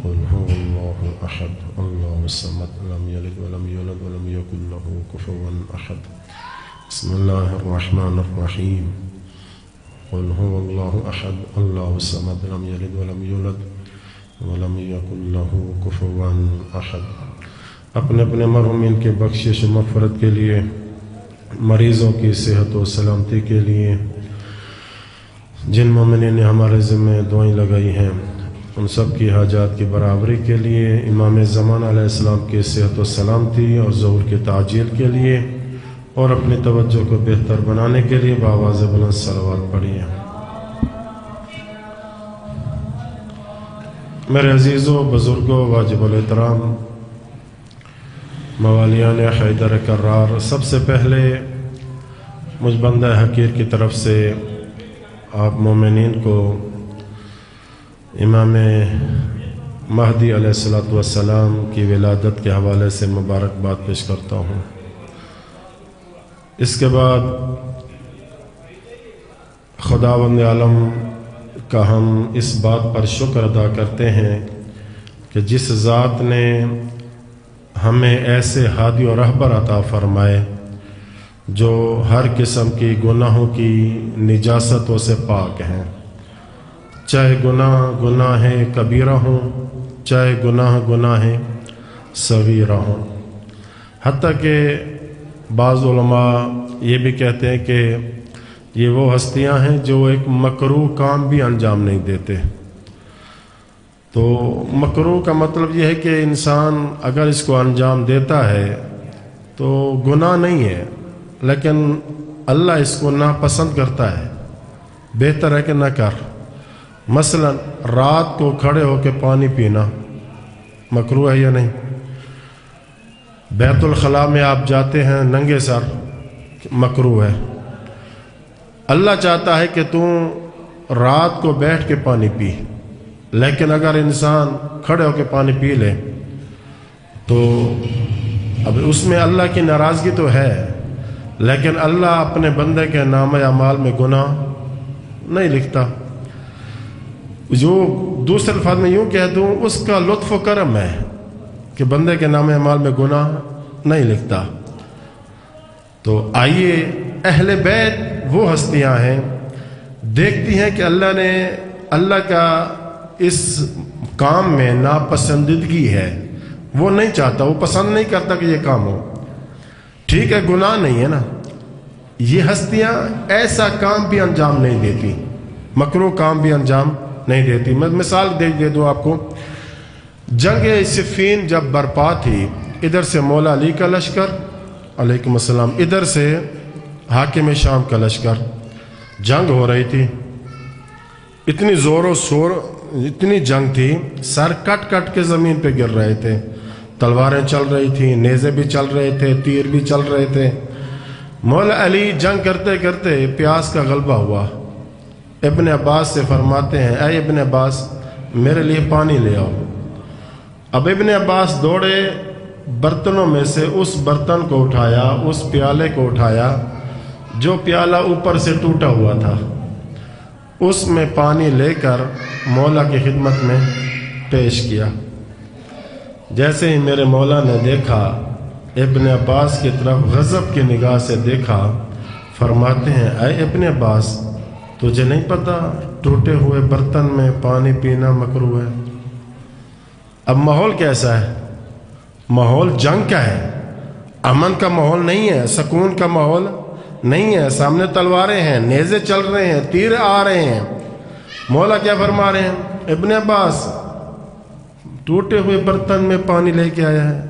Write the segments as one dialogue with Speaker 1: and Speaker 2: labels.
Speaker 1: قل هو الله أحد الله الصمد لم يلد ولم يولد ولم يكن له كفوا أحد بسم الله الرحمن الرحيم قل هو الله أحد الله الصمد لم يلد ولم يولد ولم يكن له كفوا أحد۔ اپنے اپنے مرحومین کے بخشش و مغفرت کے لیے، مریضوں کی صحت و سلامتی کے لیے، جن مومنین نے ہمارے ذمہ دعائیں لگائی ہیں ان سب کی حاجات کی برابری کے لیے، امام زمان علیہ السلام کی صحت و سلامتی اور ظہور کی تعجیل کے لیے، اور اپنی توجہ کو بہتر بنانے کے لیے بآواز بلند صلوات پڑھیے۔ میرے عزیزوں، بزرگوں، واجب الاحترام موالیان حیدر کرار، سب سے پہلے مجھ بندہ حقیر کی طرف سے آپ مومنین کو امام مہدی علیہ السلام کی ولادت کے حوالے سے مبارکباد پیش کرتا ہوں۔ اس کے بعد خداوند عالم کا ہم اس بات پر شکر ادا کرتے ہیں کہ جس ذات نے ہمیں ایسے ہادی و رہبر عطا فرمائے جو ہر قسم کی گناہوں کی نجاستوں سے پاک ہیں، چاہے گناہ کبیرہ ہوں، چاہے گناہ صغیرہ ہوں۔ حتیٰ کہ بعض علماء یہ بھی کہتے ہیں کہ یہ وہ ہستیاں ہیں جو ایک مکروہ کام بھی انجام نہیں دیتے۔ تو مکروہ کا مطلب یہ ہے کہ انسان اگر اس کو انجام دیتا ہے تو گناہ نہیں ہے، لیکن اللہ اس کو ناپسند کرتا ہے، بہتر ہے کہ نہ کر۔ مثلا رات کو کھڑے ہو کے پانی پینا مکروہ ہے یا نہیں؟ بیت الخلاء میں آپ جاتے ہیں ننگے سر، مکروہ ہے۔ اللہ چاہتا ہے کہ تم رات کو بیٹھ کے پانی پی، لیکن اگر انسان کھڑے ہو کے پانی پی لے تو اب اس میں اللہ کی ناراضگی تو ہے، لیکن اللہ اپنے بندے کے نامہ اعمال میں گناہ نہیں لکھتا۔ جو دوسرے الفاظ میں یوں کہہ دوں، اس کا لطف و کرم ہے کہ بندے کے نامہ اعمال میں گناہ نہیں لکھتا۔ تو آئیے، اہل بیت وہ ہستیاں ہیں، دیکھتی ہیں کہ اللہ کا اس کام میں ناپسندیدگی ہے، وہ نہیں چاہتا، وہ پسند نہیں کرتا کہ یہ کام ہو۔ ٹھیک ہے، گناہ نہیں ہے نا، یہ ہستیاں ایسا کام بھی انجام نہیں دیتی، مکروہ کام بھی انجام نہیں دیتی۔ میں مثال دے دوں آپ کو، جنگ صفین جب برپا تھی، ادھر سے مولا علی کا لشکر علیکم السلام، ادھر سے حاکم شام کا لشکر، جنگ ہو رہی تھی، اتنی زور و شور، اتنی جنگ تھی، سر کٹ کٹ کے زمین پہ گر رہے تھے، تلواریں چل رہی تھیں، نیزے بھی چل رہے تھے، تیر بھی چل رہے تھے۔ مولا علی جنگ کرتے کرتے پیاس کا غلبہ ہوا، ابن عباس سے فرماتے ہیں، اے ابن عباس میرے لیے پانی لے آؤ۔ اب ابن عباس دوڑے، برتنوں میں سے اس برتن کو اٹھایا، اس پیالے کو اٹھایا جو پیالہ اوپر سے ٹوٹا ہوا تھا، اس میں پانی لے کر مولا کی خدمت میں پیش کیا۔ جیسے ہی میرے مولا نے دیکھا، ابن عباس کی طرف غضب کی نگاہ سے دیکھا، فرماتے ہیں، اے ابن عباس تجھے نہیں پتا ٹوٹے ہوئے برتن میں پانی پینا مکروہ ہے؟ اب ماحول کیسا ہے؟ ماحول جنگ کا ہے، امن کا ماحول نہیں ہے، سکون کا ماحول نہیں ہے، سامنے تلواریں ہیں، نیزے چل رہے ہیں، تیر آ رہے ہیں۔ مولا کیا فرما رہے ہیں؟ ابن عباس ٹوٹے ہوئے برتن میں پانی لے کے آیا ہے،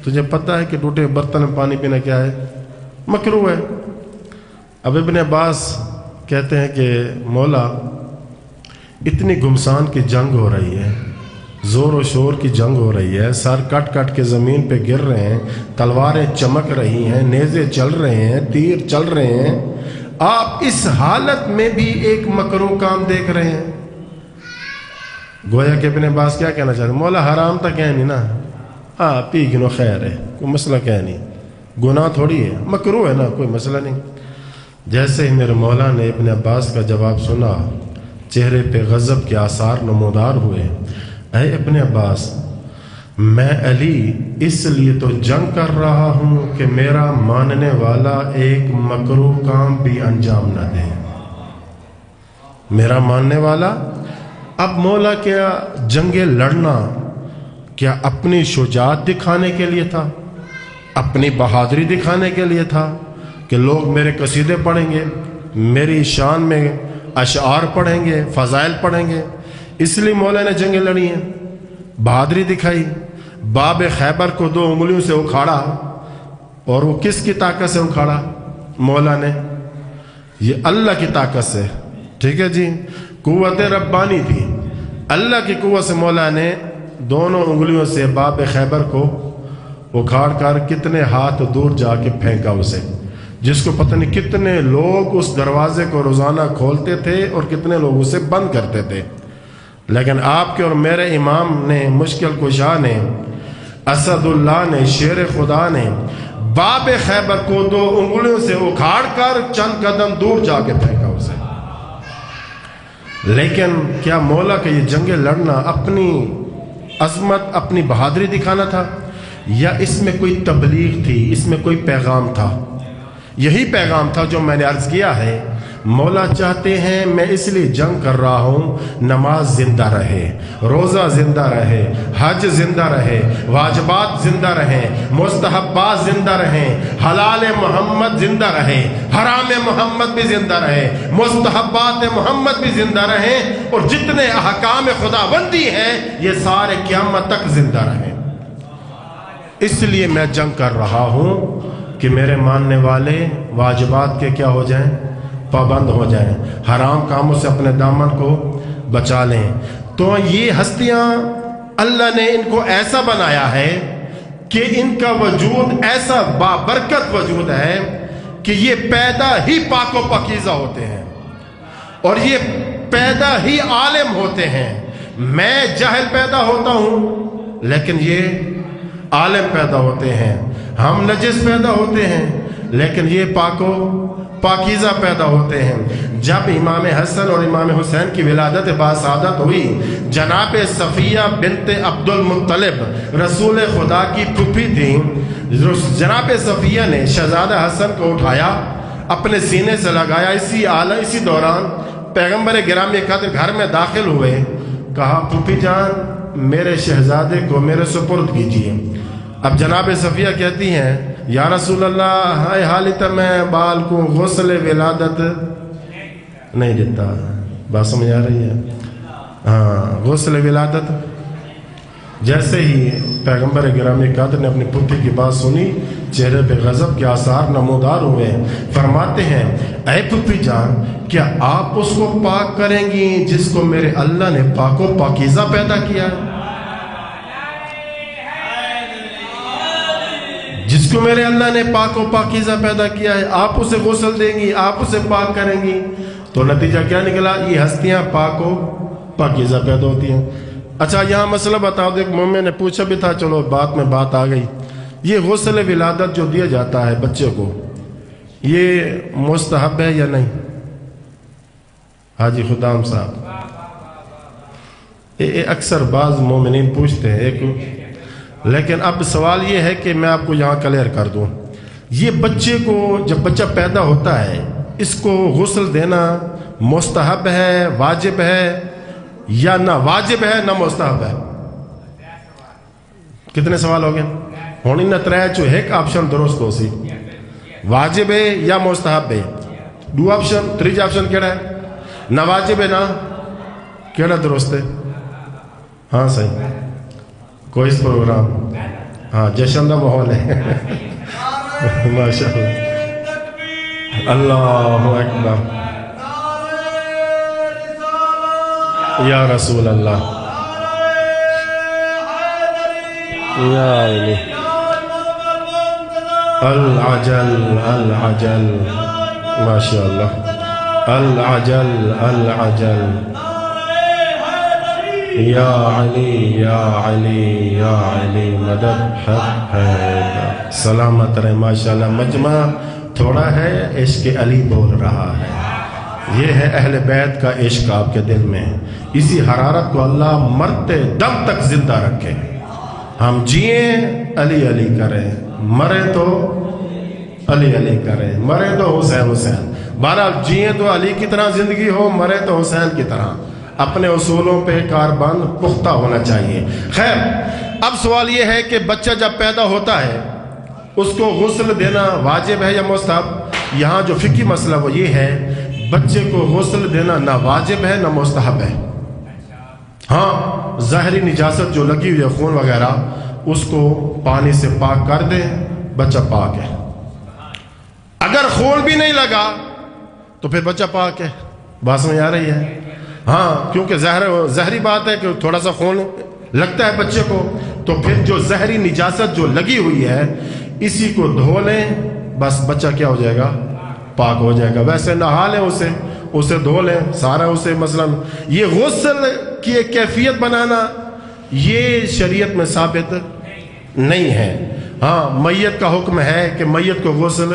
Speaker 1: تجھے پتہ ہے کہ ٹوٹے ہوئے برتن میں پانی پینا کیا ہے؟ مکروہ ہے۔ اب ابن عباس کہتے ہیں کہ مولا اتنی گھمسان کی جنگ ہو رہی ہے، زور و شور کی جنگ ہو رہی ہے، سر کٹ کٹ کے زمین پہ گر رہے ہیں، تلواریں چمک رہی ہیں، نیزے چل رہے ہیں، تیر چل رہے ہیں، آپ اس حالت میں بھی ایک مکروہ کام دیکھ رہے ہیں۔ گویا کہ ابن عباس کیا کہنا چاہتے ہیں؟ مولا حرام تک ہے نہیں نا، پی گنو خیر ہے، کوئی مسئلہ کیا نہیں، گناہ تھوڑی ہے، مکروہ ہے نا، کوئی مسئلہ نہیں۔ جیسے ہی میرے مولا نے ابن عباس کا جواب سنا، چہرے پہ غضب کے آثار نمودار ہوئے، اے ابن عباس، میں علی اس لیے تو جنگ کر رہا ہوں کہ میرا ماننے والا ایک مکروہ کام بھی انجام نہ دے۔ میرا ماننے والا، اب مولا کیا جنگیں لڑنا کیا اپنی شجاعت دکھانے کے لیے تھا، اپنی بہادری دکھانے کے لیے تھا کہ لوگ میرے قصیدے پڑھیں گے، میری شان میں اشعار پڑھیں گے، فضائل پڑھیں گے؟ اس لیے مولا نے جنگیں لڑی ہیں، بہادری دکھائی، باب خیبر کو 2 انگلیوں سے اکھاڑا، اور وہ کس کی طاقت سے اکھاڑا؟ مولا نے، یہ اللہ کی طاقت سے، ٹھیک ہے جی، قوت ربانی تھی، اللہ کی قوت سے مولا نے 2 انگلیوں سے باب خیبر کو اکھاڑ کر کتنے ہاتھ دور جا کے پھینکا اسے، جس کو پتہ نہیں کتنے لوگ اس دروازے کو روزانہ کھولتے تھے اور کتنے لوگ اسے بند کرتے تھے۔ لیکن آپ کے اور میرے امام نے، مشکل کشا نے، اسد اللہ نے، شیر خدا نے باب خیبر کو 2 انگلیوں سے اکھاڑ کر چند قدم دور جا کے پھینکا اسے۔ لیکن کیا مولا کہ یہ جنگیں لڑنا اپنی عظمت، اپنی بہادری دکھانا تھا، یا اس میں کوئی تبلیغ تھی، اس میں کوئی پیغام تھا؟ یہی پیغام تھا جو میں نے عرض کیا ہے۔ مولا چاہتے ہیں میں اس لیے جنگ کر رہا ہوں، نماز زندہ رہے، روزہ زندہ رہے، حج زندہ رہے، واجبات زندہ رہیں، مستحبات زندہ رہیں، حلال محمد زندہ رہے، حرام محمد بھی زندہ رہے، مستحبات محمد بھی زندہ رہیں، اور جتنے احکام خدا بندی ہیں یہ سارے قیامت تک زندہ رہیں۔ اس لیے میں جنگ کر رہا ہوں کہ میرے ماننے والے واجبات کے کیا ہو جائیں؟ پابند ہو جائیں، حرام کاموں سے اپنے دامن کو بچا لیں۔ تو یہ ہستیاں اللہ نے ان کو ایسا بنایا ہے کہ ان کا وجود ایسا بابرکت وجود ہے کہ یہ پیدا ہی پاک و پاکیزہ ہوتے ہیں، اور یہ پیدا ہی عالم ہوتے ہیں۔ میں جاہل پیدا ہوتا ہوں لیکن یہ عالم پیدا ہوتے ہیں، ہم نجس پیدا ہوتے ہیں لیکن یہ پاک و پاکیزہ پیدا ہوتے ہیں۔ جب امام حسن اور امام حسین کی ولادت باسعادت ہوئی، جناب صفیہ بنت عبد المطلب رسول خدا کی پھوپھی تھی، جناب صفیہ نے شہزادہ حسن کو اٹھایا، اپنے سینے سے لگایا۔ اسی دوران پیغمبر گرامی قدر گھر میں داخل ہوئے، کہا پھوپھی جان میرے شہزادے کو میرے سپرد کیجیے۔ اب جناب صفیہ کہتی ہیں یا رسول اللہ، ہائے حالت میں بال کو غسل ولادت نہیں دیتا۔ بات سمجھ آ رہی ہے؟ ہاں، غسل ولادت۔ جیسے ہی پیغمبر گرامی قدر نے اپنی پھوپھی کی بات سنی، چہرے پہ غضب کے آثار نمودار ہوئے۔ فرماتے ہیں اے پھوپھی جان، کیا آپ اس کو پاک کریں گی جس کو میرے اللہ نے پاک و پاکیزہ پیدا کیا ہے؟ جس کو میرے اللہ نے پاک و پاکیزہ پیدا کیا ہے، آپ اسے غسل دیں گی، آپ اسے پاک کریں گی؟ تو نتیجہ کیا نکلا؟ یہ ہستیاں پاک و پاکیزہ پیدا ہوتی ہیں۔ اچھا یہاں مسئلہ بتاؤ دے، مومن نے پوچھا بھی تھا، چلو بات میں بات آ گئی۔ یہ غسل ولادت جو دیا جاتا ہے بچے کو، یہ مستحب ہے یا نہیں؟ حاجی خدام صاحب، اکثر بعض مومنین پوچھتے ہیں لیکن اب سوال یہ ہے کہ میں آپ کو یہاں کلیئر کر دوں، یہ بچے کو جب بچہ پیدا ہوتا ہے اس کو غسل دینا مستحب ہے، واجب ہے، یا نہ واجب ہے نہ مستحب ہے؟ کتنے سوال ہو گئے؟ ہونی نہ ترے چو ایک آپشن درست ہو سی، واجب ہے یا مستحب ہے؟ 2 آپشن، 3 آپشن کیڑا ہے؟ نہ واجب ہے نہ کیڑا درست ہے؟ ہاں صحیح، کوئی اس پروگرام، ہاں جشن کا ماحول ہے ماشاء اللہ، اللہ اکبر، یا رسول اللہ، یا علی، العجل العجل، ماشاء اللہ، العجل العجل، یا علی یا علی یا علی، مدد حق ہے، سلامت رہے۔ ماشاءاللہ مجمع تھوڑا ہے، عشق علی بول رہا ہے، یہ ہے اہل بیت کا عشق آپ کے دل میں. اسی حرارت کو اللہ مرتے دم تک زندہ رکھے. ہم جئیں علی علی کریں, مرے تو علی علی کریں, مرے تو حسین حسین. بہرحال جئیں تو علی کی طرح زندگی ہو, مرے تو حسین کی طرح. اپنے اصولوں پہ کاربند پختہ ہونا چاہیے. خیر, اب سوال یہ ہے کہ بچہ جب پیدا ہوتا ہے اس کو غسل دینا واجب ہے یا مستحب؟ یہاں جو فقہی مسئلہ وہ یہ ہے, بچے کو غسل دینا نہ واجب ہے نہ مستحب ہے. ہاں, ظاہری نجاست جو لگی ہوئی ہے, خون وغیرہ, اس کو پانی سے پاک کر دیں, بچہ پاک ہے. اگر خون بھی نہیں لگا تو پھر بچہ پاک ہے. بات سمجھ آ رہی ہے؟ ہاں, کیونکہ ظاہری بات ہے کہ تھوڑا سا خون لگتا ہے بچے کو, تو پھر جو ظاہری نجاست جو لگی ہوئی ہے اسی کو دھو لیں, بس بچہ کیا ہو جائے گا؟ پاک ہو جائے گا. ویسے نہا لیں, اسے دھو لیں سارا اسے. مثلا یہ غسل کی ایک کیفیت بنانا یہ شریعت میں ثابت نہیں ہے. ہاں, میت کا حکم ہے کہ میت کو غسل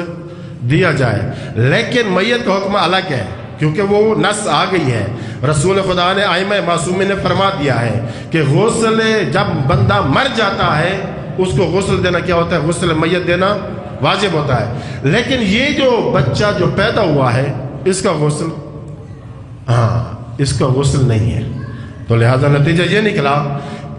Speaker 1: دیا جائے, لیکن میت کا حکم الگ ہے کیونکہ وہ نص آ گئی ہے. رسول خدا نے ائمہ معصومین نے فرما دیا ہے کہ غسل جب بندہ مر جاتا ہے اس کو غسل دینا کیا ہوتا ہے؟ غسل میت دینا واجب ہوتا ہے. لیکن یہ جو بچہ جو پیدا ہوا ہے اس کا غسل, اس کا غسل نہیں ہے. تو لہذا نتیجہ یہ نکلا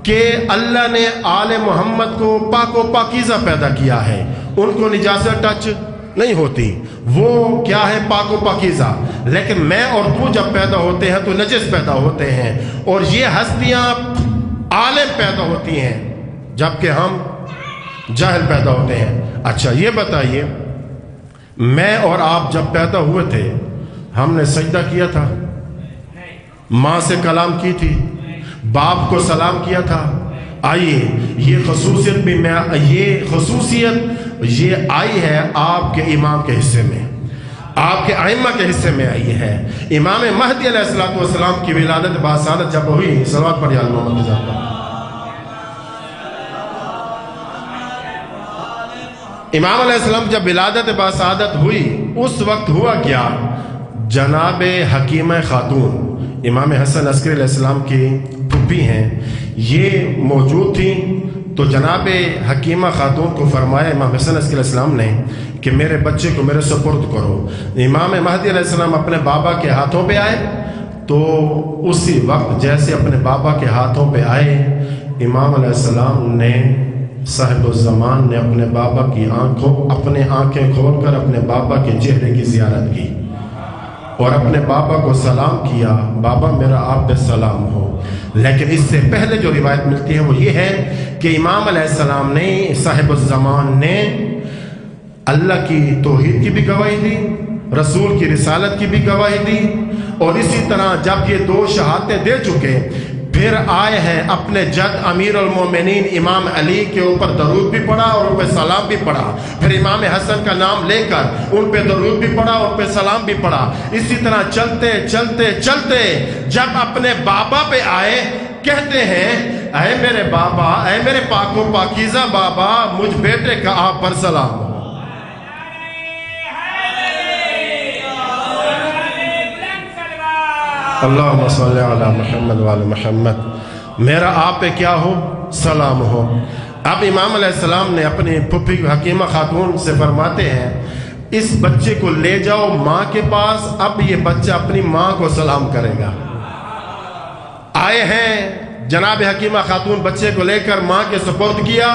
Speaker 1: کہ اللہ نے آل محمد کو پاک و پاکیزہ پیدا کیا ہے, ان کو نجاست ٹچ نہیں ہوتی. وہ کیا ہے؟ پاک و پاکیزہ. لیکن میں اور تو جب پیدا ہوتے ہیں تو نجس پیدا ہوتے ہیں, اور یہ ہستیاں عالم پیدا ہوتی ہیں جبکہ ہم جاہل پیدا ہوتے ہیں. اچھا یہ بتائیے, میں اور آپ جب پیدا ہوئے تھے ہم نے سجدہ کیا تھا؟ ماں سے کلام کی تھی؟ باپ کو سلام کیا تھا؟ آئیے, یہ خصوصیت یہ آئی ہے آپ کے امام کے حصے میں, آپ کے ائمہ کے حصے میں آئی ہے. امام مہدی علیہ السلام کی ولادت باسعادت جب ہوئی, صلوات پڑھیے آل محمد کی ذات پر. امام علیہ السلام جب ولادت باسعادت ہوئی اس وقت ہوا کیا؟ جناب حکیمہ خاتون, امام حسن عسکری علیہ السلام کی پھوپھی ہیں, یہ موجود تھیں. تو جناب حکیمہ خاتون کو فرمایا امام حسن عسکری علیہ السلام نے کہ میرے بچے کو میرے سپرد کرو. امام مہدی علیہ السلام اپنے بابا کے ہاتھوں پہ آئے, تو اسی وقت جیسے اپنے بابا کے ہاتھوں پہ آئے, امام علیہ السلام نے صاحب الزمان نے اپنے بابا کی اپنے آنکھیں کھول کر اپنے بابا کے چہرے کی زیارت کی اور اپنے بابا کو سلام کیا, بابا میرا آپ پہ سلام ہو. لیکن اس سے پہلے جو روایت ملتی ہے وہ یہ ہے کہ امام علیہ السلام نے, صاحب الزمان نے اللہ کی توحید کی بھی گواہی دی, رسول کی رسالت کی بھی گواہی دی, اور اسی طرح جب یہ دو شہادتیں دے چکے پھر آئے ہیں اپنے جد امیر المومنین امام علی کے اوپر درود بھی پڑھا اور ان پہ سلام بھی پڑھا. پھر امام حسن کا نام لے کر ان پہ درود بھی پڑھا اور ان پہ سلام بھی پڑھا. اسی طرح چلتے چلتے چلتے جب اپنے بابا پہ آئے, کہتے ہیں اے میرے بابا, اے میرے پاک و پاکیزہ بابا, مجھ بیٹے کا آپ پر سلام ہو. اللہم صلی علی محمد وعلی محمد, میرا آپ پہ کیا ہو؟ سلام ہو. اب امام علیہ السلام نے اپنی پھوپھی حکیمہ خاتون سے فرماتے ہیں اس بچے کو لے جاؤ ماں کے پاس, اب یہ بچہ اپنی ماں کو سلام کرے گا. آئے ہیں جناب حکیمہ خاتون, بچے کو لے کر ماں کے سپرد کیا.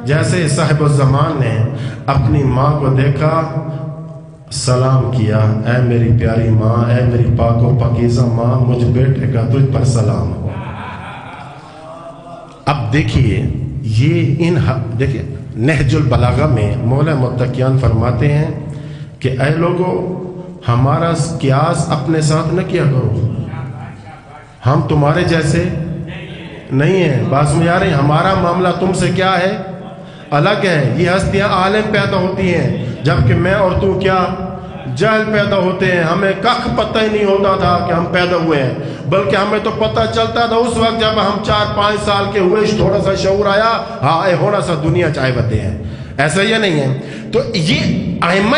Speaker 1: جیسے صاحب الزمان نے اپنی ماں کو دیکھا, سلام کیا, اے میری پیاری ماں, اے میری پاک و پاکیزہ ماں, مجھ بیٹے کا تجھ پر سلام ہو. اب دیکھیے یہ دیکھیے نہج البلاغہ میں مولا متقیان فرماتے ہیں کہ اے لوگو ہمارا قیاس اپنے ساتھ نہ کیا کرو, ہم تمہارے جیسے نہیں ہیں. بات میں آ رہی, ہمارا معاملہ تم سے کیا ہے؟ الگ ہے. یہ ہستیاں عالم پیدا ہوتی ہیں جبکہ میں اور تو کیا جاہل پیدا ہوتے ہیں. ہمیں کخ پتہ ہی نہیں ہوتا تھا کہ ہم پیدا ہوئے ہیں, بلکہ ہمیں تو پتہ چلتا تھا اس وقت جب ہم 4-5 سال کے ہوئے, تھوڑا سا شعور آیا, ہاں اے ہونا سا دنیا چائے بتے ہیں. ایسا یہ نہیں ہے. تو یہ ائمہ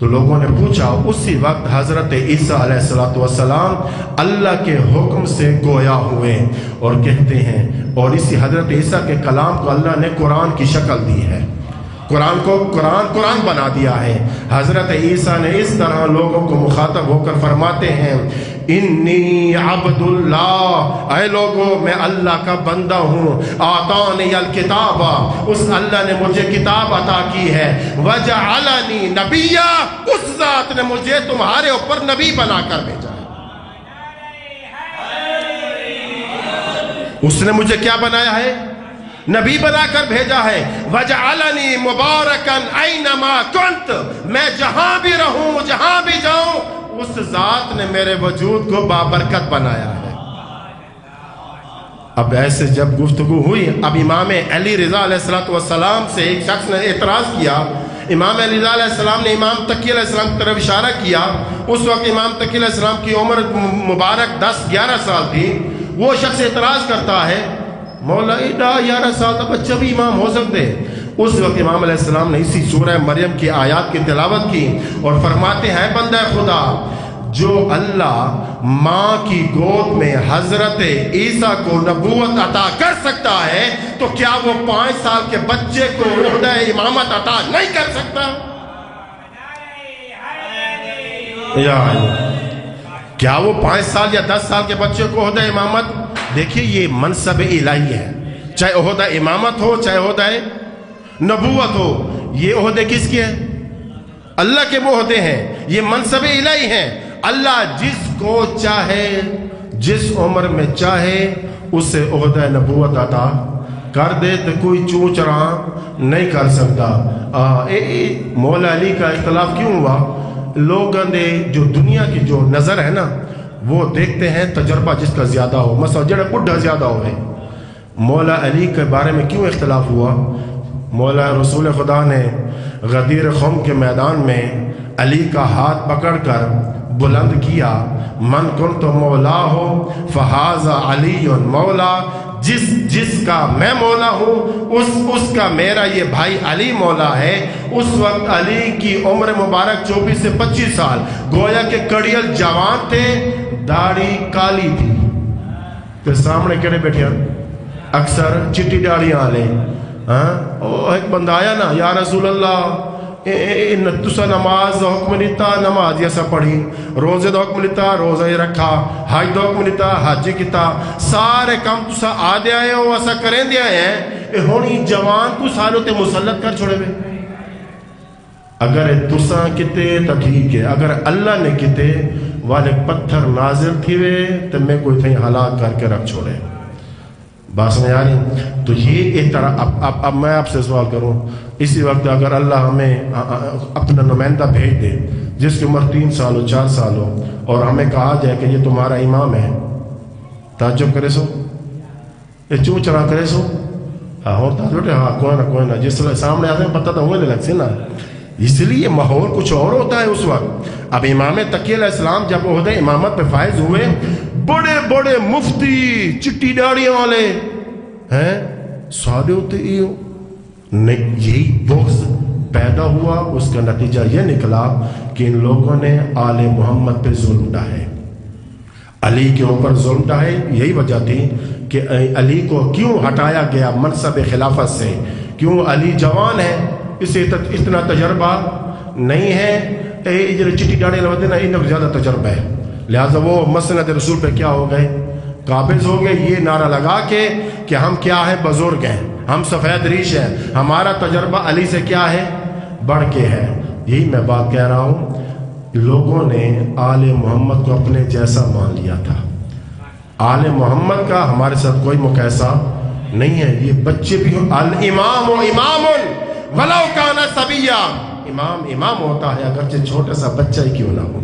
Speaker 1: تو لوگوں نے پوچھا، اسی وقت حضرت عیسیٰ علیہ السلام اللہ کے حکم سے گویا ہوئے، اور کہتے ہیں، اور اسی حضرت عیسیٰ کے کلام کو اللہ نے قرآن کی شکل دی ہے، قرآن کو قرآن بنا دیا ہے۔ حضرت عیسیٰ نے اس طرح لوگوں کو مخاطب ہو کر فرماتے ہیں، انی عبد اللہ، اے لوگوں میں اللہ کا بندہ ہوں، آتانی الکتاب، اس اللہ نے مجھے کتاب عطا کی ہے، وجعلنی نبیا، اس ذات نے مجھے تمہارے اوپر نبی بنا کر بھیجا ہے۔ اس نے مجھے کیا بنایا ہے؟ نبی بنا کر بھیجا ہے۔ وجعلنی مبارکا اینما کنت، میں جہاں بھی رہوں، جہاں بھی جاؤں، اس ذات نے میرے وجود کو بابرکت بنایا ہے۔ اب ایسے جب گفتگو ہوئی، اب امام علی رضا علیہ السلام سے ایک شخص نے اعتراض کیا۔ امام علی رضا علیہ السلام نے امام تقی علیہ السلام کی طرف اشارہ کیا۔ اس وقت امام تقی علیہ السلام کی عمر مبارک 10-11 سال تھی۔ وہ شخص اعتراض کرتا ہے، مولا 11 سال کا بچہ بھی امام ہو سکتے۔ اس وقت امام علیہ السلام نے اسی سورہ مریم کی آیات کی تلاوت کی اور فرماتے ہیں، بندہ خدا، جو اللہ ماں کی گود میں حضرت عیسیٰ کو نبوت عطا کر سکتا ہے تو کیا وہ 5 سال کے بچے کو عہدہ امامت عطا نہیں کر سکتا؟ کیا وہ 5 سال یا 10 سال کے بچے کو عہدہ امامت؟ دیکھیے، یہ منصب الہی ہے، چاہے عہدہ امامت ہو، چاہے عہدہ نبوت ہو، یہ عہدے کس کے ہیں؟ اللہ کے وہ عہدے ہیں، یہ منصب الہی ہیں۔ اللہ جس کو چاہے، جس عمر میں چاہے، اسے عہدہ نبوت عطا کر دے، تو کوئی چونچ رہا نہیں کر سکتا۔ مولا علی کا اختلاف کیوں ہوا؟ لوگوں نے جو دنیا کی جو نظر ہے نا، وہ دیکھتے ہیں تجربہ جس کا زیادہ ہو، مثلا جڑے بڈھا زیادہ ہوئے۔ مولا علی کے بارے میں کیوں اختلاف ہوا؟ مولا رسول خدا نے غدیر قوم کے میدان میں علی کا ہاتھ پکڑ کر بلند کیا، من کنت مولا ہو فہذا علی مولا، جس کا میں مولا ہوں اس کا میرا یہ بھائی علی مولا ہے۔ اس وقت علی کی عمر مبارک 24 سے 25 سال، گویا کہ کڑیل جوان تھے، داڑھی کالی تھی۔ تو سامنے کہڑے بیٹھے ہیں؟ اکثر چٹی داڑیاں والے۔ ایک بندہ آیا نا، یا رسول اللہ تسا نماز دا حکم لیتا، نماز ایسا پڑھی، روزے دا حکم لیتا، روزہ ہی رکھا، حج دا حکم لیتا، حج کیتا، سارے کام تسا آدھے آئے ہو، ایسا کریں دے آئے ہیں، ہونی جوان کو سالوں تے مسلط کر چھوڑے میں۔ اگر تسا کتے تو ٹھیک ہے، اگر اللہ نے کتے والے پتھر نازل تھی وے تو میں کوئی تھیں ہلاک کر کے رکھ چھوڑے۔ بات سمجھ آ رہی؟ تو یہ ایک طرح اب میں آپ سے سوال کروں، اسی وقت اگر اللہ ہمیں اپنا نمائندہ بھیج دے جس کی عمر 3 سال ہو، 4 سال ہو، اور ہمیں کہا جائے کہ یہ تمہارا امام ہے، تعجب کرے سو؟ یہ چوں چرا کرے سو؟ ہوتا بیٹے، ہاں کوئی نہ جس طرح سامنے آتے ہیں پتہ تو ہوئے لگ سے نا۔ اس لیے ماحول کچھ اور ہوتا ہے اس وقت۔ اب امام تقی علیہ السلام جب عہدہ امامت پہ فائز ہوئے، بڑے بڑے مفتی چٹی داڑیاں والے ہیں، سادے ہوتے ہی ہو نہیں، یہی بغض پیدا ہوا۔ اس کا نتیجہ یہ نکلا کہ ان لوگوں نے آل محمد پہ ظلم ڈھائے، علی کے اوپر ظلم ڈھائے۔ یہی وجہ تھی کہ علی کو کیوں ہٹایا گیا منصب خلافت سے؟ کیوں؟ علی جوان ہے، اسے اتنا تجربہ نہیں ہے، چٹی ڈاڑے لگتے نا، ان کو زیادہ تجربہ ہے، لہٰذا وہ مسند رسول پہ کیا ہو گئے؟ قابض ہو گئے، یہ نعرہ لگا کے کہ ہم کیا ہے؟ بزرگ ہیں، ہم سفید ریش ہیں، ہمارا تجربہ علی سے کیا ہے؟ بڑھ کے ہے۔ یہی میں بات کہہ رہا ہوں، لوگوں نے آل محمد کو اپنے جیسا مان لیا تھا۔ آل محمد کا ہمارے ساتھ کوئی مقایسہ نہیں ہے۔ یہ بچے بھی ہوں، الامام امام ولو کان صبیا، امام ہوتا ہے اگرچہ چھوٹا سا بچہ ہی کیوں نہ ہو۔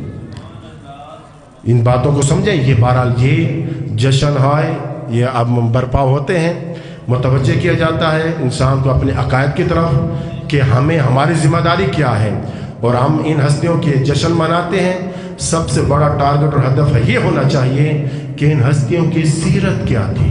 Speaker 1: ان باتوں کو سمجھیں۔ یہ بہرحال یہ جشن ہے، یہ اب برپا ہوتے ہیں، متوجہ کیا جاتا ہے انسان کو اپنے عقائد کی طرف کہ ہمیں ہماری ذمہ داری کیا ہے، اور ہم ان ہستیوں کے جشن مناتے ہیں۔ سب سے بڑا ٹارگٹ اور ہدف یہ ہونا چاہیے کہ ان ہستیوں کی سیرت کیا تھی،